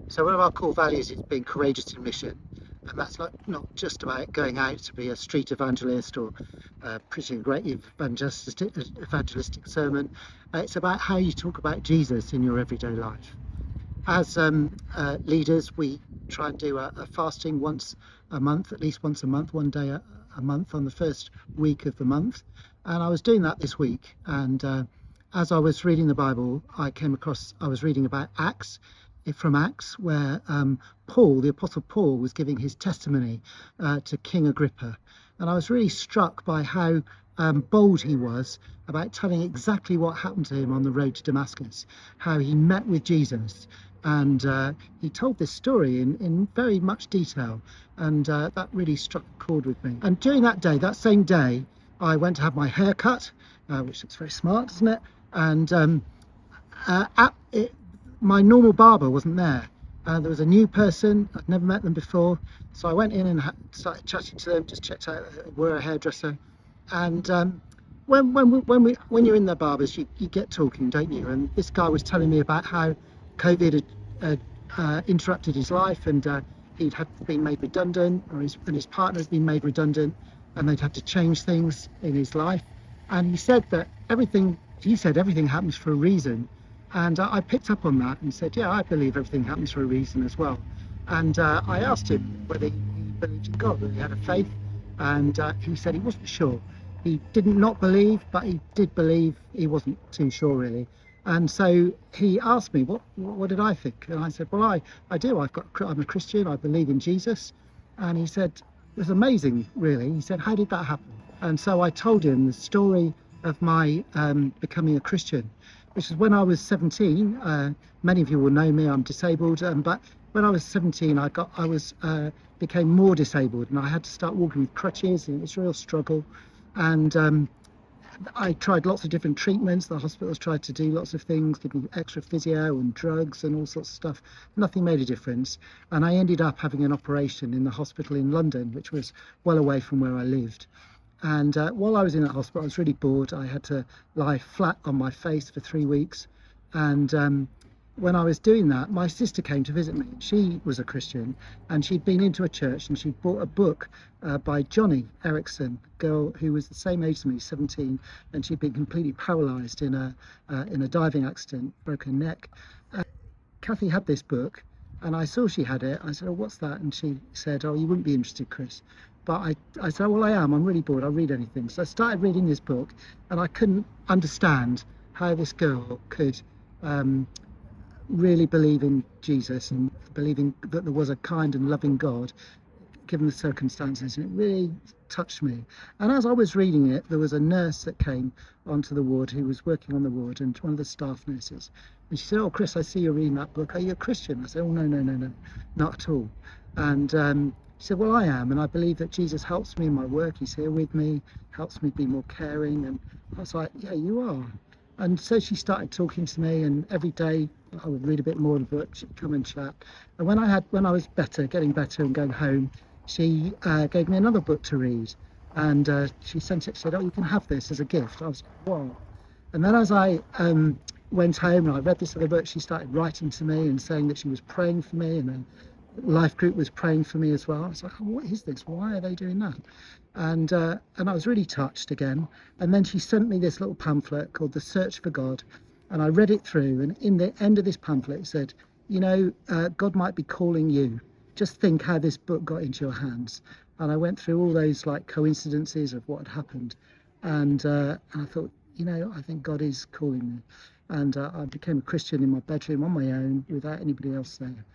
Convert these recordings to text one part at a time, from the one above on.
So one of our core values is being courageous in mission, and that's not just about going out to be a street evangelist or preaching a great evangelistic sermon. It's about how you talk about Jesus in your everyday life. As leaders, we try and do a fasting once a month, at least once a month, one day a month on the first week of the month. And I was doing that this week. And as I was reading the Bible, I was reading about Acts, from Acts, where Paul, the Apostle Paul, was giving his testimony to King Agrippa. And I was really struck by how bold he was about telling exactly what happened to him on the road to Damascus, how he met with Jesus. And he told this story in very much detail. And that really struck a chord with me. And during that day, that same day, I went to have my hair cut, which looks very smart, doesn't it? And my normal barber wasn't there. There was a new person. I'd never met them before. So I went in and started chatting to them, just checked out we're a hairdresser. And when you're in the barbers, you get talking, don't you? And this guy was telling me about how COVID had interrupted his life, and he'd been made redundant, and his partner had been made redundant, and they'd had to change things in his life. And he said everything happens for a reason. And I picked up on that and said, yeah, I believe everything happens for a reason as well. And I asked him whether he believed in God, whether he had a faith, and he said he wasn't sure. He didn't not believe, but he did believe. He wasn't too sure, really. And so he asked me, what did I think? And I said, well, I do. I'm a Christian. I believe in Jesus. And he said, it was amazing, really. He said, how did that happen? And so I told him the story of my becoming a Christian, which is when I was 17. Many of you will know me, I'm disabled, but when I was 17, I became more disabled, and I had to start walking with crutches, and it was a real struggle. And I tried lots of different treatments. The hospitals tried to do lots of things, give me extra physio and drugs and all sorts of stuff. Nothing made a difference. And I ended up having an operation in the hospital in London, which was well away from where I lived. And while I was in that hospital, I was really bored. I had to lie flat on my face for 3 weeks. And when I was doing that, my sister came to visit me. She was a Christian, and she'd been into a church, and she bought a book by Johnny Erickson, a girl who was the same age as me, 17, and she'd been completely paralysed in a diving accident, broken neck. Kathy had this book, and I saw she had it. I said, oh, what's that? And she said, oh, you wouldn't be interested, Chris. But I said, well, I am. I'm really bored. I'll read anything. So I started reading this book, and I couldn't understand how this girl could really believe in Jesus and believing that there was a kind and loving God, given the circumstances. And it really touched me. And as I was reading it, there was a nurse that came onto the ward who was working on the ward, and one of the staff nurses. And she said, oh, Chris, I see you're reading that book. Are you a Christian? I said, oh, no, not at all. And she said, well, I am, and I believe that Jesus helps me in my work. He's here with me, helps me be more caring. And I was like, yeah, you are. And so she started talking to me, and every day I would read a bit more of the book. She'd come and chat. And when I was getting better and going home, she gave me another book to read. And she said, oh, you can have this as a gift. I was like, wow. And then as I went home and I read this other book, she started writing to me and saying that she was praying for me, and then life group was praying for me as well. I was like, oh, what is this? Why are they doing that? And I was really touched again. And then she sent me this little pamphlet called The Search for God. And I read it through. And in the end of this pamphlet, it said, God might be calling you. Just think how this book got into your hands. And I went through all those coincidences of what had happened. And I thought, I think God is calling me. And I became a Christian in my bedroom on my own without anybody else there.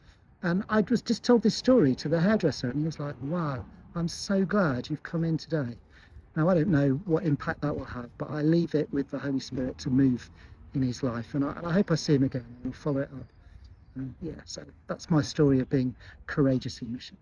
And I was just told this story to the hairdresser, and he was like, wow, I'm so glad you've come in today. Now, I don't know what impact that will have, but I leave it with the Holy Spirit to move in his life. And I hope I see him again and we'll follow it up. So that's my story of being courageous in mission.